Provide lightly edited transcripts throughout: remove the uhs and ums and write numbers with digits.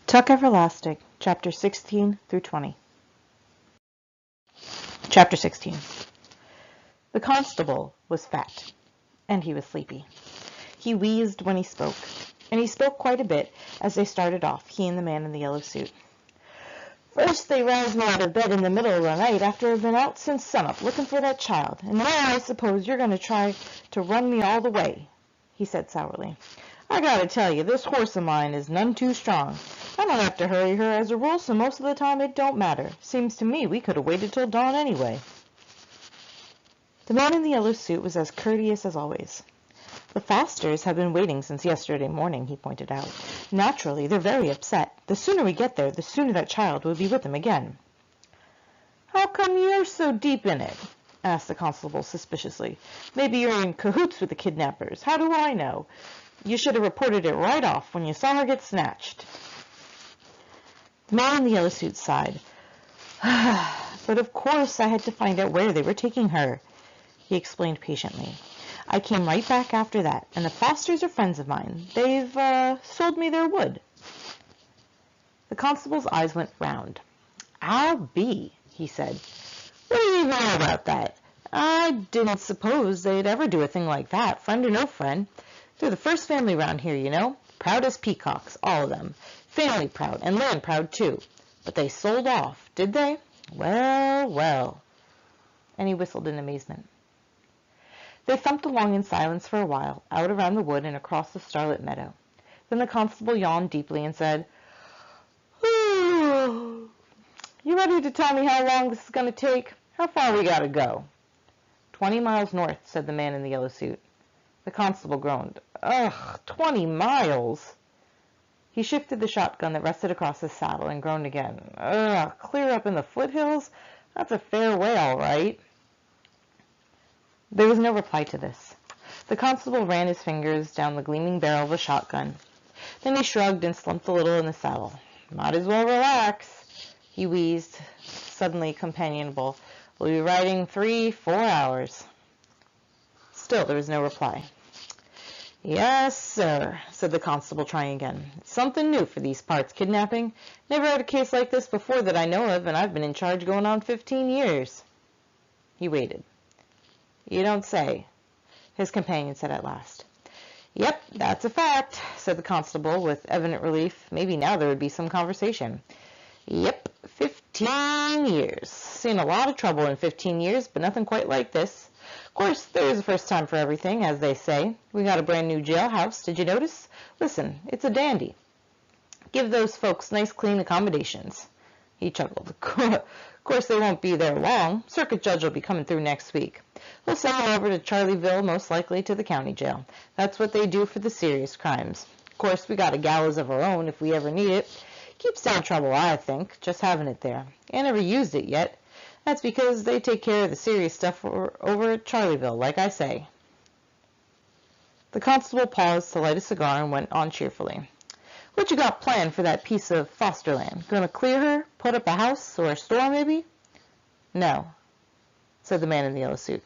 Tuck Everlasting, Chapter 16 through 20. Chapter 16. The constable was fat, and he was sleepy. He wheezed when he spoke, and he spoke quite a bit as they started off, he and the man in the yellow suit. "First they roused me out of bed in the middle of the night after I've been out since sunup looking for that child, and now I suppose you're going to try to run me all the way," he said sourly. "I gotta tell you, this horse of mine is none too strong. I don't have to hurry her as a rule, so most of the time it don't matter. Seems to me we could have waited till dawn anyway." The man in the yellow suit was as courteous as always. "The Fasters have been waiting since yesterday morning," he pointed out. "Naturally, they're very upset. The sooner we get there, the sooner that child will be with them again." "How come you're so deep in it?" asked the constable suspiciously. "Maybe you're in cahoots with the kidnappers. How do I know? You should have reported it right off when you saw her get snatched." The man in the yellow suit sighed. "But of course I had to find out where they were taking her," he explained patiently. "I came right back after that, and the Fosters are friends of mine. They've sold me their wood." The constable's eyes went round. "I'll be," he said. "What do you even know about that? I didn't suppose they'd ever do a thing like that, friend or no friend. They're the first family round here, you know. Proud as peacocks, all of them. Family proud, and land proud, too. But they sold off, did they? Well, well." And he whistled in amazement. They thumped along in silence for a while, out around the wood and across the starlit meadow. Then the constable yawned deeply and said, "You ready to tell me how long this is going to take? How far we got to go?" 20 miles north," said the man in the yellow suit. The constable groaned. "Ugh, 20 miles!" He shifted the shotgun that rested across his saddle and groaned again. "Ugh, clear up in the foothills? That's a fair way, all right." There was no reply to this. The constable ran his fingers down the gleaming barrel of the shotgun. Then he shrugged and slumped a little in the saddle. "Might as well relax," he wheezed, suddenly companionable. "We'll be riding 3-4 hours." Still there was no reply. "Yes, sir," said the constable, trying again. "It's something new for these parts, kidnapping. Never had a case like this before that I know of, and I've been in charge going on 15 years. He waited. "You don't say," his companion said at last. "Yep, that's a fact," said the constable with evident relief. Maybe now there would be some conversation. "Yep, 15 years. Seen a lot of trouble in 15 years, but nothing quite like this. Of course, there's a first time for everything, as they say. We got a brand new jailhouse, did you notice? Listen, it's a dandy. Give those folks nice clean accommodations." He chuckled. "Of course they won't be there long. Circuit judge will be coming through next week. We'll send them over to Charlieville, most likely to the county jail. That's what they do for the serious crimes. Of course, we got a gallows of our own if we ever need it. Keeps down trouble, I think, just having it there. I never used it yet. That's because they take care of the serious stuff over at Charlieville, like I say." The constable paused to light a cigar and went on cheerfully. "What you got planned for that piece of foster land? Gonna clear her? Put up a house or a store, maybe?" "No," said the man in the yellow suit.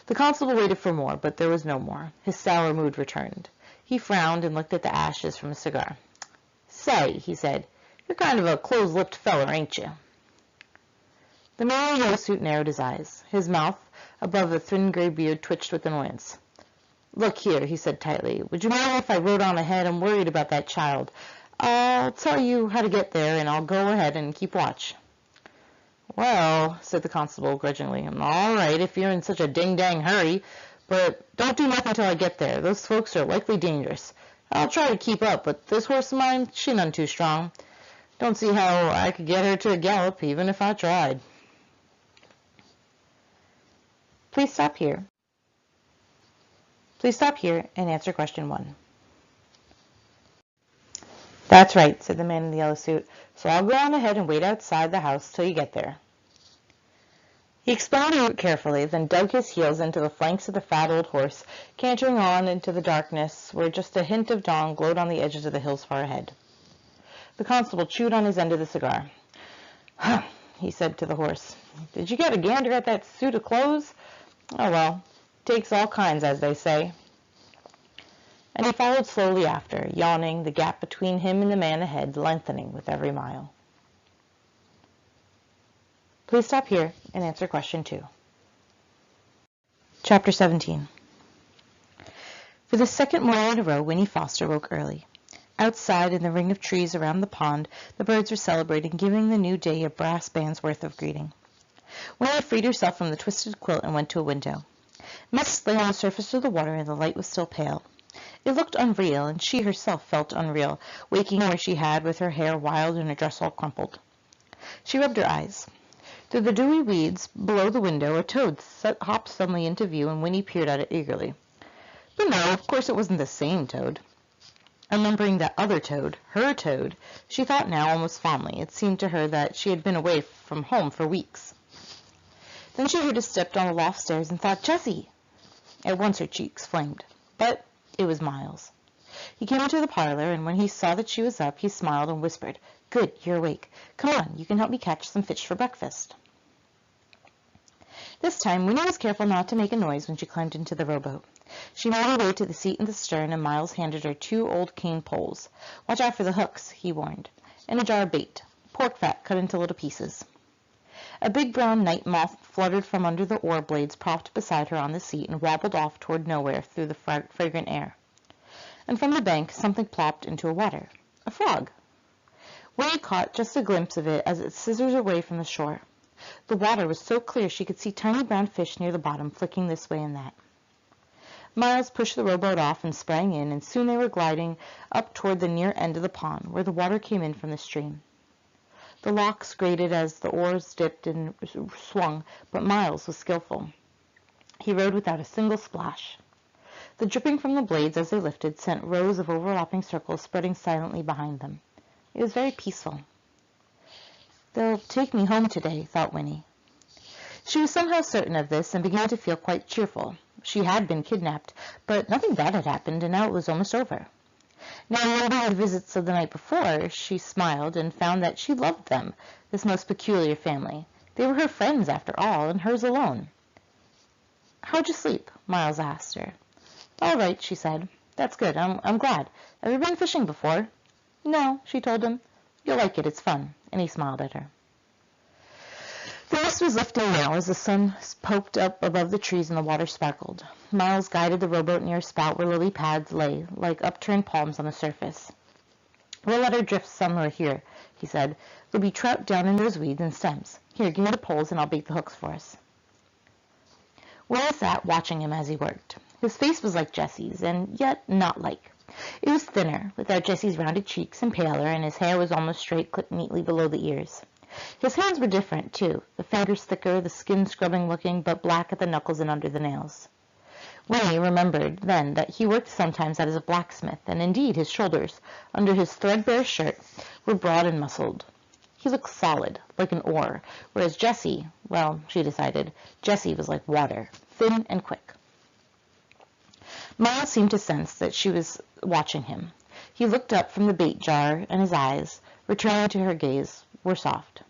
The constable waited for more, but there was no more. His sour mood returned. He frowned and looked at the ashes from his cigar. "Say," he said, "you're kind of a close-lipped feller, ain't you?" The man in the yellow suit narrowed his eyes. His mouth, above the thin gray beard, twitched with annoyance. "Look here," he said tightly, "would you mind if I rode on ahead? I'm worried about that child. I'll tell you how to get there, and I'll go ahead and keep watch." "Well," said the constable grudgingly, "all right, if you're in such a ding-dang hurry, but don't do nothing till I get there. Those folks are likely dangerous. I'll try to keep up, but this horse of mine, she none too strong. Don't see how I could get her to a gallop, even if I tried." Please stop here and answer question 1. "That's right," said the man in the yellow suit. "So I'll go on ahead and wait outside the house till you get there." He explained the route carefully, then dug his heels into the flanks of the fat old horse, cantering on into the darkness where just a hint of dawn glowed on the edges of the hills far ahead. The constable chewed on his end of the cigar. "Huh," he said to the horse. "Did you get a gander at that suit of clothes? Oh, well, takes all kinds, as they say." and he followed slowly after, yawning, the gap between him and the man ahead lengthening with every mile. Please stop here and answer question 2. Chapter 17. For the second morning in a row, Winnie Foster woke early. Outside, in the ring of trees around the pond, the birds were celebrating, giving the new day a brass band's worth of greeting. Winnie freed herself from the twisted quilt and went to a window. Mist lay on the surface of the water, and the light was still pale. It looked unreal, and she herself felt unreal, waking where she had, with her hair wild and her dress all crumpled. She rubbed her eyes. Through the dewy weeds below the window, a toad hopped suddenly into view, and Winnie peered at it eagerly. But no, of course it wasn't the same toad. Remembering that other toad, her toad, she thought now almost fondly. It seemed to her that she had been away from home for weeks. Then she heard a step down the loft stairs and thought, "Jessie!" At once her cheeks flamed. But it was Miles. He came into the parlor, and when he saw that she was up, he smiled and whispered, "Good, you're awake. Come on, you can help me catch some fish for breakfast." This time, Winnie was careful not to make a noise when she climbed into the rowboat. She made her way to the seat in the stern, and Miles handed her 2 old cane poles. "Watch out for the hooks," he warned, "and a jar of bait, pork fat cut into little pieces." A big brown night moth fluttered from under the oar blades propped beside her on the seat and wobbled off toward nowhere through the fragrant air. And from the bank something plopped into the water. A frog. Winnie caught just a glimpse of it as it scissored away from the shore. The water was so clear she could see tiny brown fish near the bottom flicking this way and that. Miles pushed the rowboat off and sprang in, and soon they were gliding up toward the near end of the pond, where the water came in from the stream. The locks grated as the oars dipped and swung, but Miles was skillful. He rowed without a single splash. The dripping from the blades as they lifted sent rows of overlapping circles spreading silently behind them. It was very peaceful. "They'll take me home today," thought Winnie. She was somehow certain of this, and began to feel quite cheerful. She had been kidnapped, but nothing bad had happened, and now it was almost over. Now, remembering the visits of the night before, she smiled and found that she loved them, this most peculiar family. They were her friends, after all, and hers alone. "How'd you sleep?" Miles asked her. "All right," she said. "That's good. I'm glad. Have you been fishing before?" "No," she told him. "You'll like it. It's fun." And he smiled at her. The mist was lifting now as the sun poked up above the trees and the water sparkled. Miles guided the rowboat near a spout where lily pads lay, like upturned palms on the surface. "We'll let her drift somewhere here," he said. "There'll be trout down in those weeds and stems. Here, give me the poles and I'll bait the hooks for us." Winnie sat watching him as he worked. His face was like Jessie's, and yet not like. It was thinner, without Jessie's rounded cheeks, and paler, and his hair was almost straight, clipped neatly below the ears. His hands were different, too, the fingers thicker, the skin scrubbing-looking, but black at the knuckles and under the nails. Winnie remembered then that he worked sometimes as a blacksmith, and indeed his shoulders, under his threadbare shirt, were broad and muscled. He looked solid, like an oar, whereas Jessie, well, she decided, Jessie was like water, thin and quick. Miles seemed to sense that she was watching him. He looked up from the bait jar, and his eyes, returning to her gaze, were soft.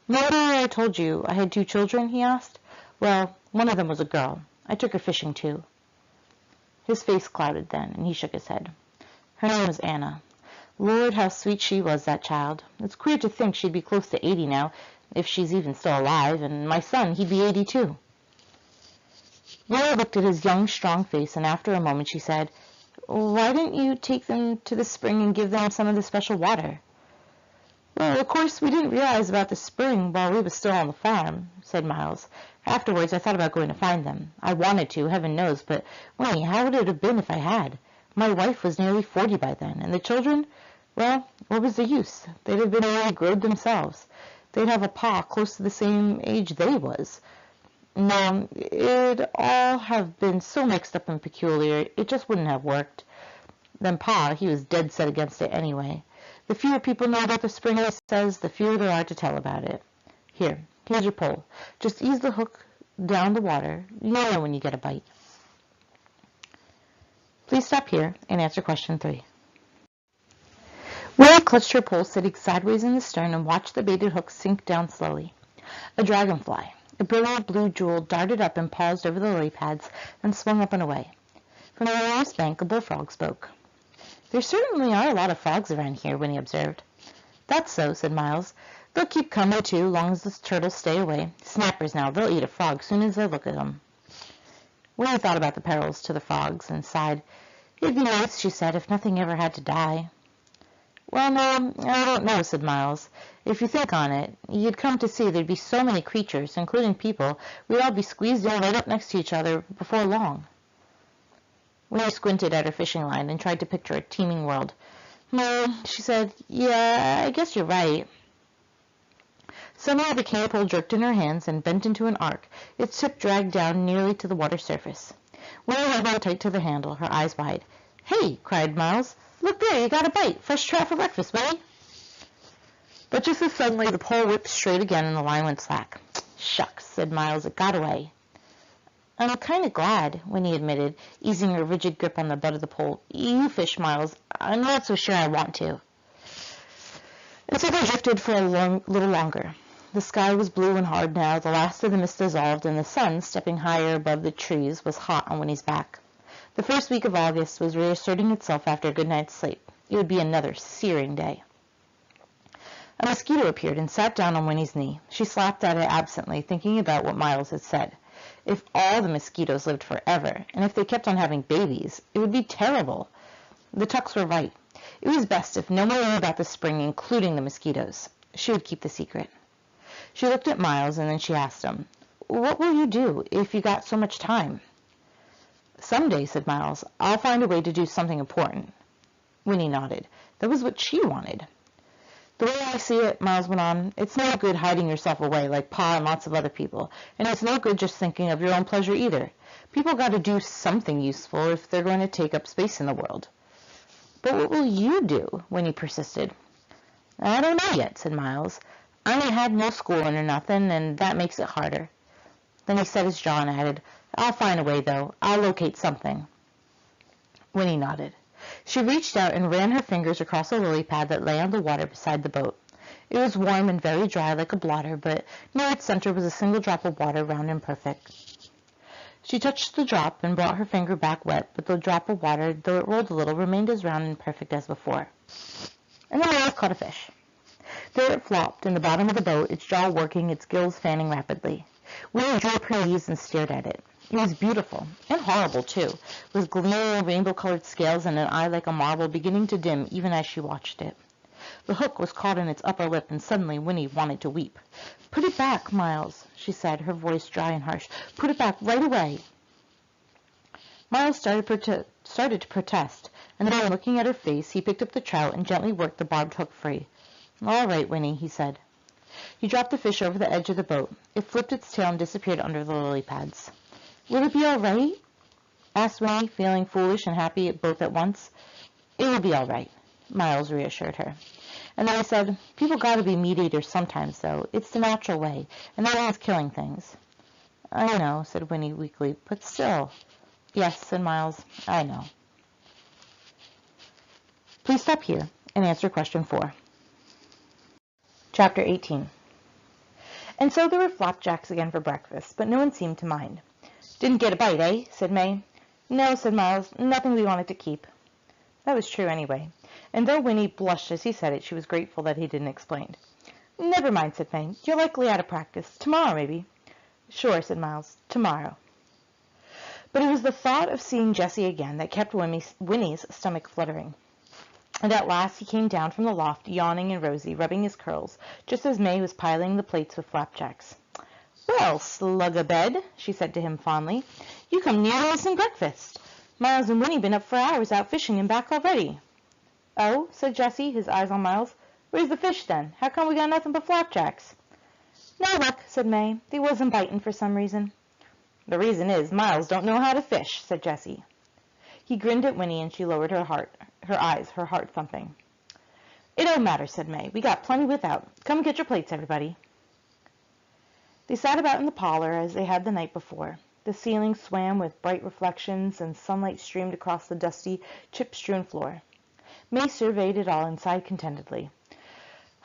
"Remember I told you I had 2 children?" he asked. "Well, one of them was a girl. I took her fishing, too." His face clouded then, and he shook his head. "Her name was Anna. Lord, how sweet she was, that child. It's queer to think she'd be close to 80 now, if she's even still alive, and my son, he'd be 82. Winnie looked at his young, strong face, and after a moment she said, "Why didn't you take them to the spring and give them some of the special water?" "Well, of course, we didn't realize about the spring while we was still on the farm," said Miles. "Afterwards I thought about going to find them. I wanted to, heaven knows, but, Winnie, how would it have been if I had? My wife was nearly 40 by then, and the children, well, what was the use? They'd have been nearly growed themselves. They'd have a pa close to the same age they was. No, it'd all have been so mixed up and peculiar, it just wouldn't have worked. Then Pa, he was dead set against it anyway. The fewer people know about the spring, he says, the fewer there are to tell about it. Here's your pole. Just ease the hook down the water. You'll know when you get a bite." Please stop here and answer question 3. Winnie clutched her pole sitting sideways in the stern and watched the baited hook sink down slowly. A dragonfly, a brilliant blue jewel, darted up and paused over the lily pads and swung up and away. From the nearest bank, a bullfrog spoke. "There certainly are a lot of frogs around here," Winnie observed. "That's so," said Miles. "They'll keep coming, too, long as the turtles stay away. Snappers now, they'll eat a frog soon as they look at 'em." Winnie thought about the perils to the frogs and sighed. "It'd be nice," she said, "if nothing ever had to die." "Well, no, I don't know," said Miles. "If you think on it, you'd come to see there'd be so many creatures, including people, we'd all be squeezed in right up next to each other before long." Winnie squinted at her fishing line and tried to picture a teeming world. She said, "Yeah, I guess you're right." Suddenly the cane pole jerked in her hands and bent into an arc, its tip dragged down nearly to the water's surface. Winnie held on tight to the handle, her eyes wide. "Hey!" cried Miles. "Look there, you got a bite. Fresh trout for breakfast, Winnie." But just as suddenly the pole whipped straight again and the line went slack. "Shucks," said Miles, "it got away." "I'm kind of glad," Winnie admitted, easing her rigid grip on the butt of the pole. "You fish, Miles. I'm not so sure I want to." And so they drifted for a little longer. The sky was blue and hard now, the last of the mist dissolved, and the sun, stepping higher above the trees, was hot on Winnie's back. The first week of August was reasserting itself after a good night's sleep. It would be another searing day. A mosquito appeared and sat down on Winnie's knee. She slapped at it absently, thinking about what Miles had said. If all the mosquitoes lived forever, and if they kept on having babies, it would be terrible. The Tucks were right. It was best if no one knew about the spring, including the mosquitoes. She would keep the secret. She looked at Miles, and then she asked him, "What will you do if you got so much time?" "Someday," said Miles, "I'll find a way to do something important." Winnie nodded. That was what she wanted. "The way I see it," Miles went on, "it's no good hiding yourself away like Pa and lots of other people, and it's no good just thinking of your own pleasure either. People got to do something useful if they're going to take up space in the world." "But what will you do?" Winnie persisted. "I don't know yet," said Miles. "I ain't had no schooling or nothing, and that makes it harder." Then he set his jaw and added, "I'll find a way, though. I'll locate something." Winnie nodded. She reached out and ran her fingers across a lily pad that lay on the water beside the boat. It was warm and very dry like a blotter, but near its center was a single drop of water, round and perfect. She touched the drop and brought her finger back wet, but the drop of water, though it rolled a little, remained as round and perfect as before. And then Miles caught a fish. There it flopped in the bottom of the boat, its jaw working, its gills fanning rapidly. Winnie drew up her knees and stared at it. It was beautiful, and horrible, too, with gleaming rainbow-colored scales and an eye like a marble beginning to dim even as she watched it. The hook was caught in its upper lip, and suddenly Winnie wanted to weep. "Put it back, Miles," she said, her voice dry and harsh. "Put it back right away." Miles started to protest, and then, looking at her face, he picked up the trout and gently worked the barbed hook free. "All right, Winnie," he said. He dropped the fish over the edge of the boat. It flipped its tail and disappeared under the lily pads. "Will it be all right?" asked Winnie, feeling foolish and happy both at once. "It will be all right," Miles reassured her. And then he said, "People got to be meat-eaters sometimes, though. It's the natural way, and that means killing things." "I know," said Winnie weakly, "but still." "Yes," said Miles, "I know." Please stop here and answer question 4. Chapter 18. And so there were flapjacks again for breakfast, but no one seemed to mind. "Didn't get a bite, eh?" said May. "No," said Miles, "nothing we wanted to keep." That was true anyway, and though Winnie blushed as he said it, she was grateful that he didn't explain. "Never mind," said May. "You're likely out of practice. Tomorrow, maybe." "Sure," said Miles. "Tomorrow." But it was the thought of seeing Jessie again that kept Winnie's stomach fluttering. And at last he came down from the loft, yawning and rosy, rubbing his curls, just as May was piling the plates with flapjacks. "Well, slug-a-bed," she said to him fondly, "you come near missing breakfast. Miles and Winnie been up for hours out fishing and back already." "Oh," said Jessie, his eyes on Miles. "Where's the fish, then? How come we got nothing but flapjacks?" "No luck," said May. "They wasn't biting for some reason." "The reason is Miles don't know how to fish," said Jessie. He grinned at Winnie, and she lowered her eyes, her heart thumping. "It don't matter," said May. "We got plenty without. Come get your plates, everybody." They sat about in the parlor as they had the night before. The ceiling swam with bright reflections, and sunlight streamed across the dusty, chip-strewn floor. May surveyed it all and sighed contentedly.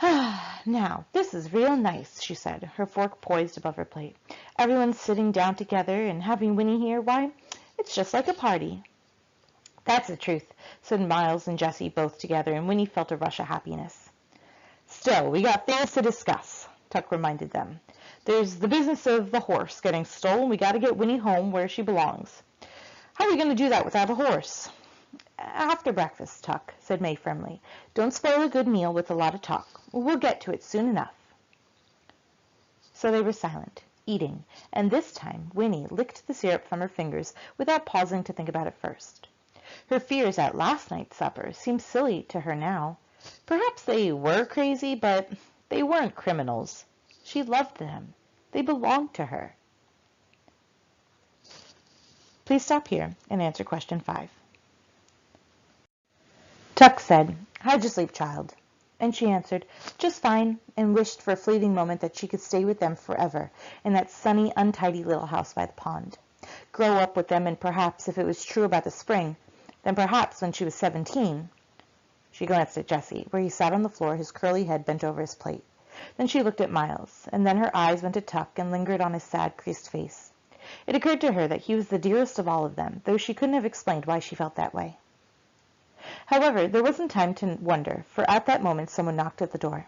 "Now, this is real nice," she said, her fork poised above her plate. "Everyone's sitting down together, and having Winnie here, why, it's just like a party." That's the truth, said Miles and Jessie both together, and Winnie felt a rush of happiness. Still, we got things to discuss, Tuck reminded them. There's the business of the horse getting stolen. We got to get Winnie home where she belongs. How are we going to do that without a horse? After breakfast, Tuck, said May firmly. Don't spoil a good meal with a lot of talk. We'll get to it soon enough. So they were silent, eating, and this time Winnie licked the syrup from her fingers without pausing to think about it first. Her fears at last night's supper seemed silly to her now. Perhaps they were crazy, but they weren't criminals. She loved them. They belonged to her. Please stop here and answer question 5. Tuck said, "How'd you sleep, child?" And she answered, "Just fine," and wished for a fleeting moment that she could stay with them forever in that sunny, untidy little house by the pond. Grow up with them, and perhaps, if it was true about the spring, then perhaps when she was 17. She glanced at Jessie, where he sat on the floor, his curly head bent over his plate. Then she looked at Miles, and then her eyes went to Tuck and lingered on his sad, creased face. It occurred to her that he was the dearest of all of them, though she couldn't have explained why she felt that way. However, there wasn't time to wonder, for at that moment someone knocked at the door.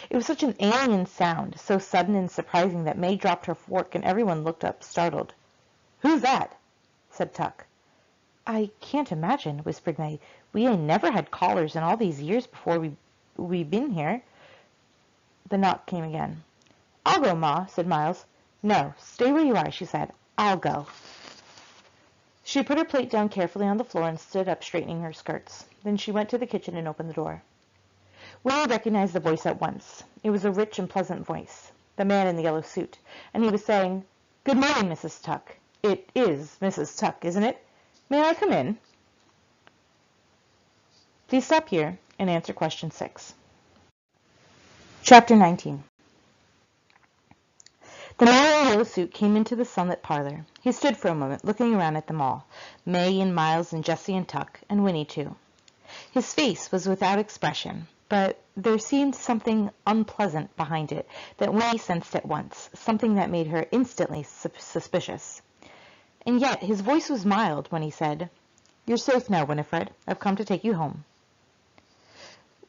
It was such an alien sound, so sudden and surprising that May dropped her fork and everyone looked up, startled. "Who's that?" said Tuck. "I can't imagine," whispered May. "We ain't never had callers in all these years before we been here." The knock came again. "I'll go, Ma," said Miles. "No, stay where you are," she said. "I'll go." She put her plate down carefully on the floor and stood up, straightening her skirts. Then she went to the kitchen and opened the door. Winnie recognized the voice at once. It was a rich and pleasant voice, the man in the yellow suit, and he was saying, "Good morning, Mrs. Tuck. It is Mrs. Tuck, isn't it? May I come in?" Please stop here and answer question 6. Chapter 19. The man in the yellow suit came into the sunlit parlor. He stood for a moment, looking around at them all, May and Miles and Jessie and Tuck, and Winnie too. His face was without expression, but there seemed something unpleasant behind it that Winnie sensed at once, something that made her instantly suspicious. And yet his voice was mild when he said, "You're safe now, Winifred. I've come to take you home."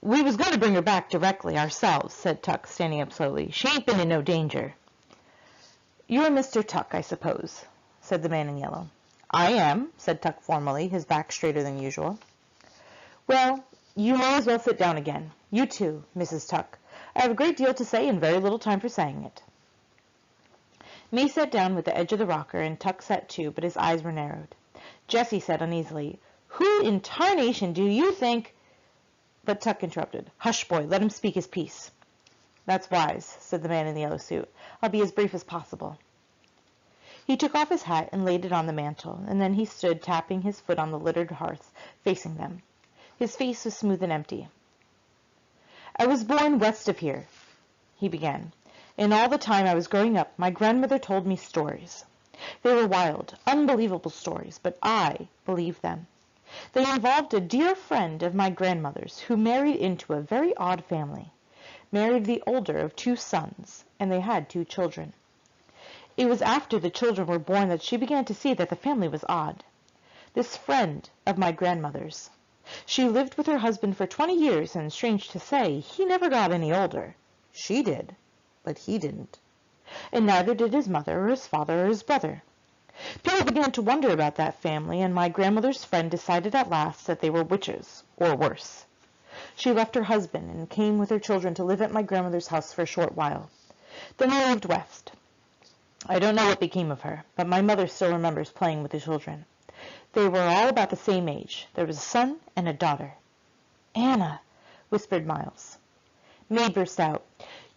"We was going to bring her back directly ourselves," said Tuck, standing up slowly. "She ain't been in no danger." "You're Mr. Tuck, I suppose," said the man in yellow. "I am," said Tuck formally, his back straighter than usual. "Well, you may as well sit down again. You too, Mrs. Tuck. I have a great deal to say and very little time for saying it." May sat down with the edge of the rocker, and Tuck sat too, but his eyes were narrowed. Jessie said uneasily, "Who in tarnation do you think—" But Tuck interrupted. "Hush, boy, let him speak his piece." "That's wise," said the man in the yellow suit. "I'll be as brief as possible." He took off his hat and laid it on the mantel, and then he stood tapping his foot on the littered hearth, facing them. His face was smooth and empty. "I was born west of here," he began, "and all the time I was growing up my grandmother told me stories. They were wild, unbelievable stories, but I believed them. They involved a dear friend of my grandmother's who married into a very odd family, married the older of 2 sons, and they had 2 children. It was after the children were born that she began to see that the family was odd. This friend of my grandmother's. She lived with her husband for 20 years, and strange to say, he never got any older. She did, but he didn't. And neither did his mother or his father or his brother. People began to wonder about that family, and my grandmother's friend decided at last that they were witches, or worse. She left her husband and came with her children to live at my grandmother's house for a short while. Then they moved west. I don't know what became of her, but my mother still remembers playing with the children. They were all about the same age. There was a son and a daughter." "Anna," whispered Miles. May burst out,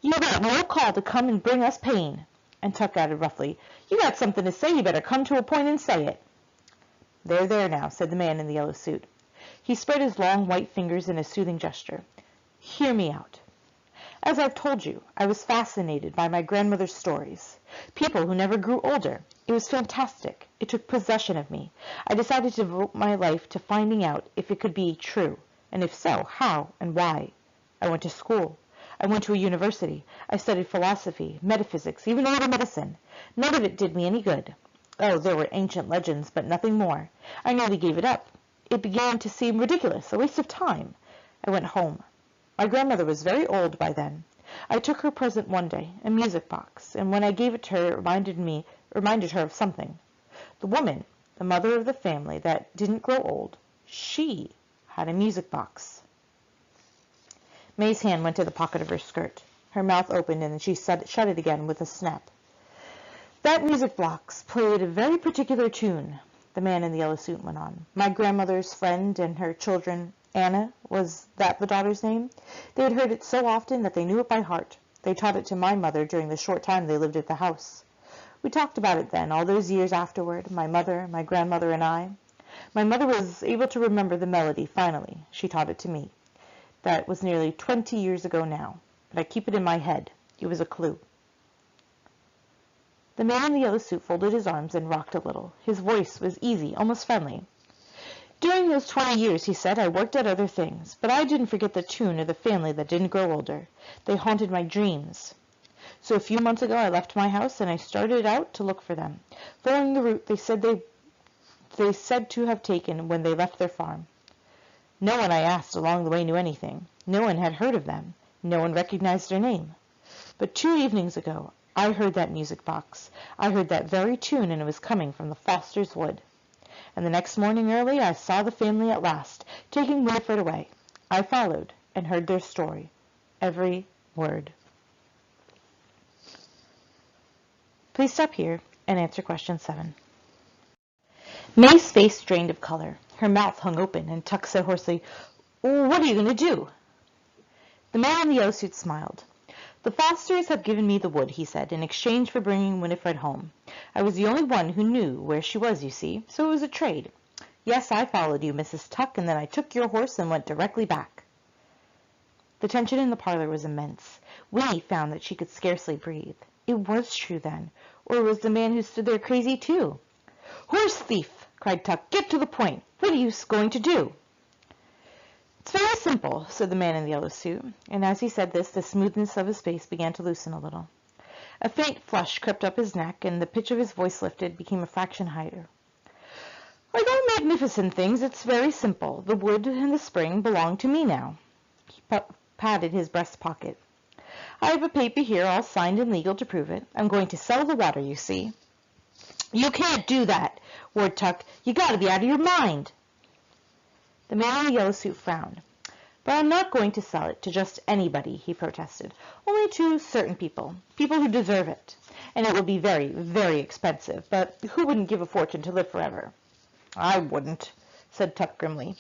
"You got no call to come and bring us pain." And Tuck added roughly, "You got something to say, you better come to a point and say it." There now," said the man in the yellow suit. He spread his long white fingers in a soothing gesture. "Hear me out. As I've told you, I was fascinated by my grandmother's stories. People who never grew older. It was fantastic. It took possession of me. I decided to devote my life to finding out if it could be true, and if so, how and why. I went to school. I went to a university. I studied philosophy, metaphysics, even a little medicine. None of it did me any good. Oh, there were ancient legends, but nothing more. I nearly gave it up. It began to seem ridiculous, a waste of time. I went home. My grandmother was very old by then. I took her present one day, a music box, and when I gave it to her, it reminded her of something. The woman, the mother of the family that didn't grow old, she had a music box. May's hand went to the pocket of her skirt. Her mouth opened and she shut it again with a snap. That music box played a very particular tune, the man in the yellow suit went on. My grandmother's friend and her children, Anna, was that the daughter's name? They had heard it so often that they knew it by heart. They taught it to my mother during the short time they lived at the house. We talked about it then, all those years afterward, my mother, my grandmother, and I. My mother was able to remember the melody, finally. She taught it to me. That was nearly 20 years ago now, but I keep it in my head. It was a clue. The man in the yellow suit folded his arms and rocked a little. His voice was easy, almost friendly. During those 20 years, he said, I worked at other things, but I didn't forget the tune or the family that didn't grow older. They haunted my dreams. So a few months ago, I left my house and I started out to look for them, following the route they said to have taken when they left their farm. No one I asked along the way knew anything. No one had heard of them. No one recognized their name. But 2 evenings ago, I heard that music box. I heard that very tune, and it was coming from the Foster's wood. And the next morning early, I saw the family at last, taking Winifred away. I followed and heard their story, every word. Please stop here and answer question 7. May's face drained of color. Her mouth hung open, and Tuck said hoarsely, What are you going to do? The man in the yellow suit smiled. The Fosters have given me the wood, he said, in exchange for bringing Winifred home. I was the only one who knew where she was, you see, so it was a trade. Yes, I followed you, Mrs. Tuck, and then I took your horse and went directly back. The tension in the parlor was immense. Winnie found that she could scarcely breathe. It was true, then, or was the man who stood there crazy, too? Horse thief! Cried Tuck. Get to the point. What are you going to do? It's very simple, said the man in the yellow suit, and as he said this, the smoothness of his face began to loosen a little. A faint flush crept up his neck, and the pitch of his voice lifted, became a fraction higher. Are they magnificent things? It's very simple. The wood and the spring belong to me now. He patted his breast pocket. I have a paper here all signed and legal to prove it. I'm going to sell the water, you see. You can't do that, roared Tuck. You got to be out of your mind. The man in the yellow suit frowned. But I'm not going to sell it to just anybody, he protested. Only to certain people, people who deserve it. And it will be very, very expensive, but who wouldn't give a fortune to live forever? I wouldn't, said Tuck grimly.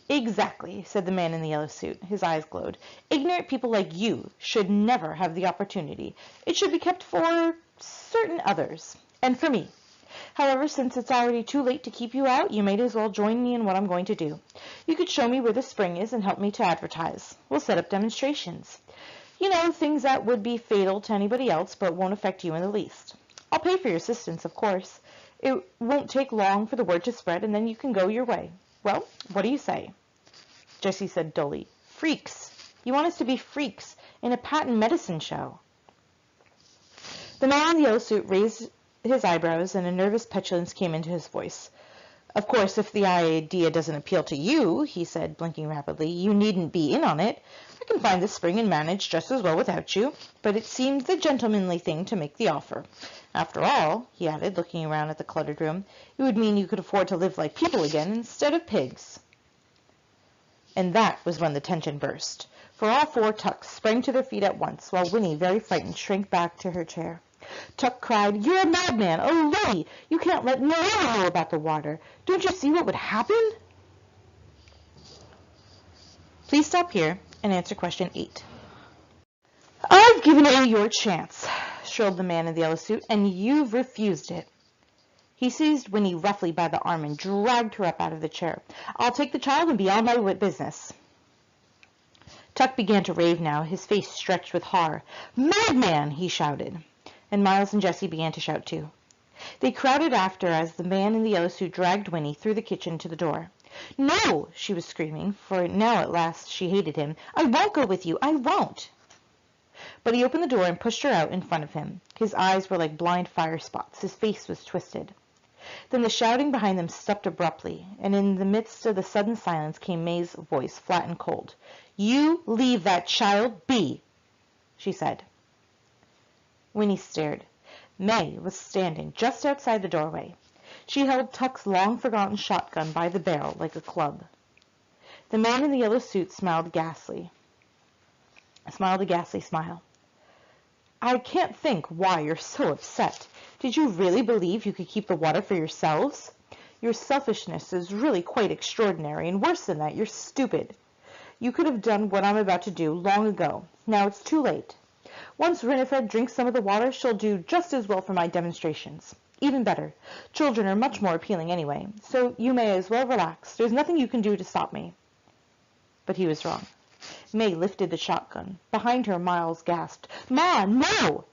Exactly, said the man in the yellow suit. His eyes glowed. Ignorant people like you should never have the opportunity. It should be kept for certain others, and for me. However, since it's already too late to keep you out, you may as well join me in what I'm going to do. You could show me where the spring is and help me to advertise. We'll set up demonstrations. You know, things that would be fatal to anybody else but won't affect you in the least. I'll pay for your assistance, of course. It won't take long for the word to spread, and then you can go your way. Well, what do you say? Jessie said dully, Freaks. You want us to be freaks in a patent medicine show. The man in the yellow suit raised his eyebrows, and a nervous petulance came into his voice. Of course, if the idea doesn't appeal to you, he said, blinking rapidly, you needn't be in on it. I can find the spring and manage just as well without you. But it seemed the gentlemanly thing to make the offer. After all, he added, looking around at the cluttered room, it would mean you could afford to live like people again instead of pigs. And that was when the tension burst. For all 4 Tucks sprang to their feet at once, while Winnie, very frightened, shrank back to her chair. Tuck cried, You're a madman! Oh, Lily! You can't let no one know about the water. Don't you see what would happen? Please stop here and answer question 8. I've given you your chance, shrilled the man in the yellow suit, and you've refused it. He seized Winnie roughly by the arm and dragged her up out of the chair. I'll take the child and be on my business. Tuck began to rave now, his face stretched with horror. Madman! He shouted. And Miles and Jessie began to shout too. They crowded after as the man in the yellow suit dragged Winnie through the kitchen to the door. No, she was screaming, for now at last she hated him. I won't go with you. I won't. But he opened the door and pushed her out in front of him. His eyes were like blind fire spots. His face was twisted. Then the shouting behind them stopped abruptly, and in the midst of the sudden silence came May's voice, flat and cold. "You leave that child be," she said. Winnie stared. May was standing just outside the doorway. She held Tuck's long-forgotten shotgun by the barrel like a club. The man in the yellow suit smiled a ghastly smile. "I can't think why you're so upset. Did you really believe you could keep the water for yourselves? Your selfishness is really quite extraordinary, and worse than that, you're stupid. You could have done what I'm about to do long ago. Now it's too late. Once Winifred drinks some of the water, she'll do just as well for my demonstrations. Even better. Children are much more appealing anyway, so you may as well relax. There's nothing you can do to stop me." But he was wrong. May lifted the shotgun. Behind her, Miles gasped, "Ma, no!"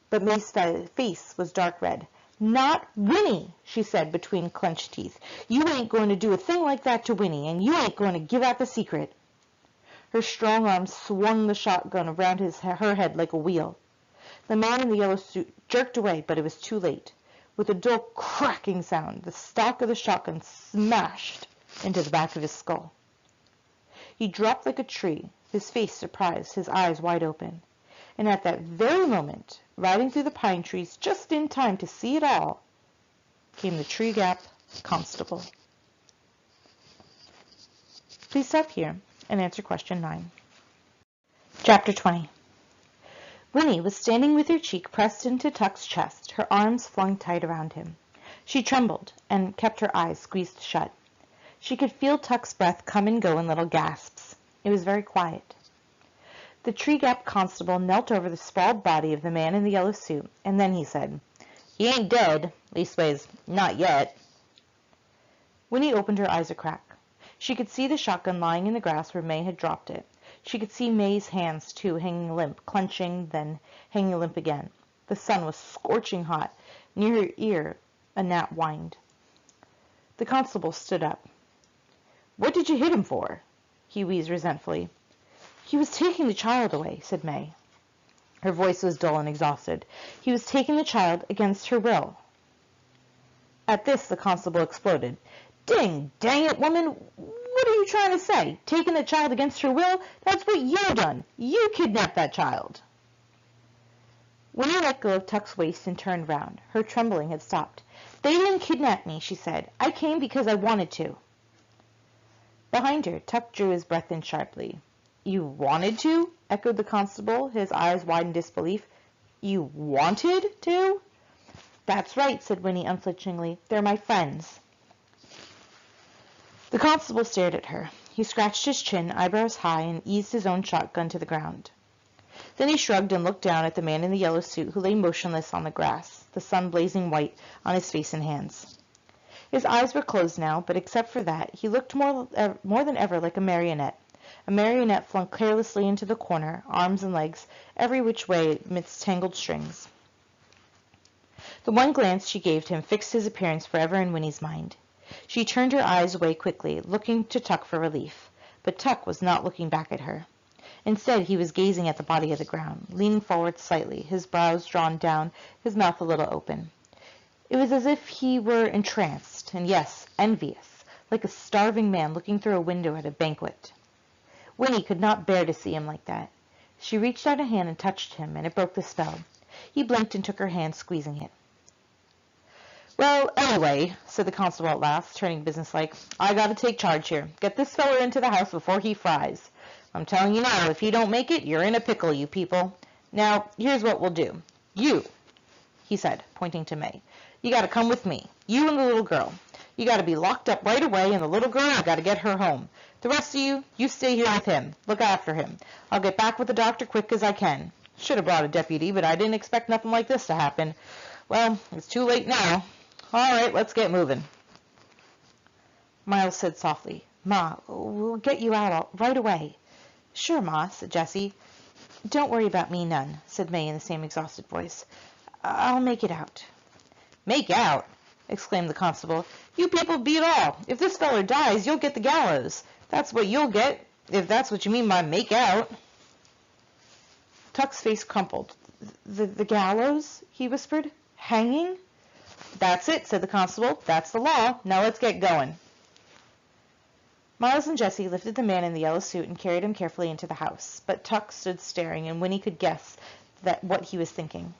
But May's face was dark red. "Not Winnie," she said between clenched teeth. "You ain't going to do a thing like that to Winnie, and you ain't going to give out the secret." Her strong arm swung the shotgun around her head like a wheel. The man in the yellow suit jerked away, but it was too late. With a dull cracking sound, the stock of the shotgun smashed into the back of his skull. He dropped like a tree, his face surprised, his eyes wide open. And at that very moment, riding through the pine trees just in time to see it all, came the Tree Gap Constable. Please stop here and answer question 9. Chapter 20. Winnie was standing with her cheek pressed into Tuck's chest, her arms flung tight around him. She trembled and kept her eyes squeezed shut. She could feel Tuck's breath come and go in little gasps. It was very quiet. The Tree Gap Constable knelt over the sprawled body of the man in the yellow suit, and then he said, "He ain't dead, leastways, not yet." Winnie opened her eyes a crack. She could see the shotgun lying in the grass where May had dropped it. She could see May's hands, too, hanging limp, clenching, then hanging limp again. The sun was scorching hot. Near her ear, a gnat whined. The constable stood up. "What did you hit him for?" he wheezed resentfully. "He was taking the child away," said May. Her voice was dull and exhausted. "He was taking the child against her will." At this the constable exploded. "Dang it, woman! What are you trying to say? Taking the child against her will? That's what you done. You kidnapped that child." Winnie let go of Tuck's waist and turned round. Her trembling had stopped. "They didn't kidnap me," she said. "I came because I wanted to." Behind her, Tuck drew his breath in sharply. "You wanted to?" echoed the constable, his eyes wide in disbelief. "You wanted to?" "That's right," said Winnie unflinchingly. "They're my friends." The constable stared at her. He scratched his chin, eyebrows high, and eased his own shotgun to the ground. Then he shrugged and looked down at the man in the yellow suit who lay motionless on the grass, the sun blazing white on his face and hands. His eyes were closed now, but except for that, he looked more than ever like a marionette flung carelessly into the corner, arms and legs every which way amidst tangled strings. The one glance she gave him fixed his appearance forever in Winnie's mind. She turned her eyes away quickly, looking to Tuck for relief, but Tuck was not looking back at her. Instead, he was gazing at the body of the ground, leaning forward slightly, his brows drawn down, his mouth a little open. It was as if he were entranced, and yes, envious, like a starving man looking through a window at a banquet. Winnie could not bear to see him like that. She reached out a hand and touched him, and it broke the spell. He blinked and took her hand, squeezing it. "Well, anyway," said the constable at last, turning businesslike, "I gotta take charge here. Get this feller into the house before he fries. I'm telling you now, if he don't make it, you're in a pickle, you people. Now, here's what we'll do. You," he said, pointing to May, "you gotta come with me. You and the little girl. You gotta be locked up right away, and the little girl, you gotta get her home. The rest of you stay here with him. Look after him. I'll get back with the doctor quick as I can. Should have brought a deputy, but I didn't expect nothing like this to happen. Well, it's too late now. All right, let's get moving." Miles said softly, "Ma, we'll get you out right away." "Sure, Ma," said Jessie. "Don't worry about me none," said May in the same exhausted voice. "I'll make it out." "Make out?" exclaimed the constable. "You people beat all. If this feller dies, you'll get the gallows. That's what you'll get, if that's what you mean by make out." Tuck's face crumpled. The gallows?" he whispered. "Hanging?" "That's it," said the constable. "That's the law. Now let's get going." Miles and Jessie lifted the man in the yellow suit and carried him carefully into the house, but Tuck stood staring, and Winnie could guess what he was thinking.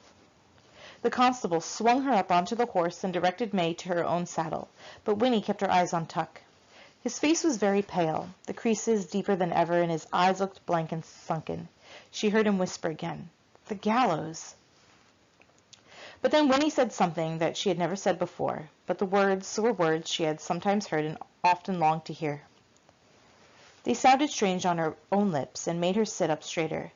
The constable swung her up onto the horse and directed May to her own saddle, but Winnie kept her eyes on Tuck. His face was very pale, the creases deeper than ever, and his eyes looked blank and sunken. She heard him whisper again, "The gallows." But then Winnie said something that she had never said before, but the words were words she had sometimes heard and often longed to hear. They sounded strange on her own lips and made her sit up straighter.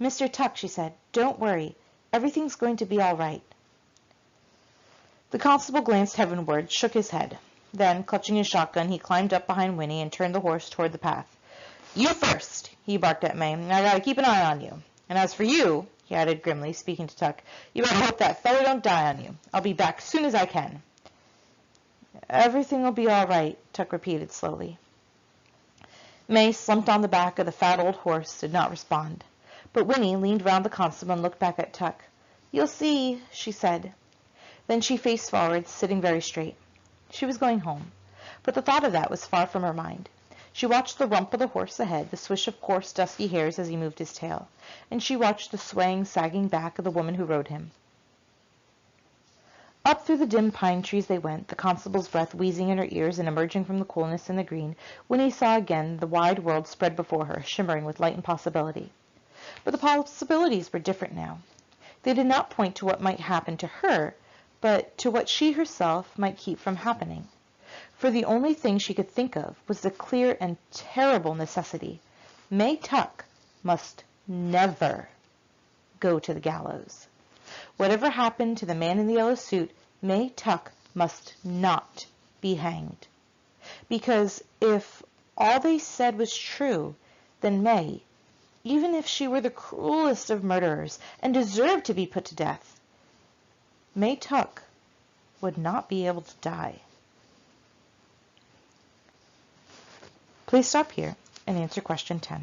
"Mr. Tuck," she said, "don't worry. Everything's going to be all right." The constable glanced heavenward, shook his head. Then, clutching his shotgun, he climbed up behind Winnie and turned the horse toward the path. "You first," he barked at May. "I gotta keep an eye on you. And as for you," he added grimly, speaking to Tuck, "you better hope that fellow don't die on you. I'll be back soon as I can." "Everything'll be all right," Tuck repeated slowly. May, slumped on the back of the fat old horse, did not respond. But Winnie leaned round the constable and looked back at Tuck. "You'll see," she said. Then she faced forward, sitting very straight. She was going home, but the thought of that was far from her mind. She watched the rump of the horse ahead, the swish of coarse, dusky hairs as he moved his tail, and she watched the swaying, sagging back of the woman who rode him. Up through the dim pine trees they went, the constable's breath wheezing in her ears and emerging from the coolness in the green. Winnie saw again the wide world spread before her, shimmering with light and possibility. But the possibilities were different now. They did not point to what might happen to her, but to what she herself might keep from happening. For the only thing she could think of was the clear and terrible necessity. May Tuck must never go to the gallows. Whatever happened to the man in the yellow suit, May Tuck must not be hanged. Because if all they said was true, then May, even if she were the cruelest of murderers and deserved to be put to death, May Tuck would not be able to die. Please stop here and answer question 10.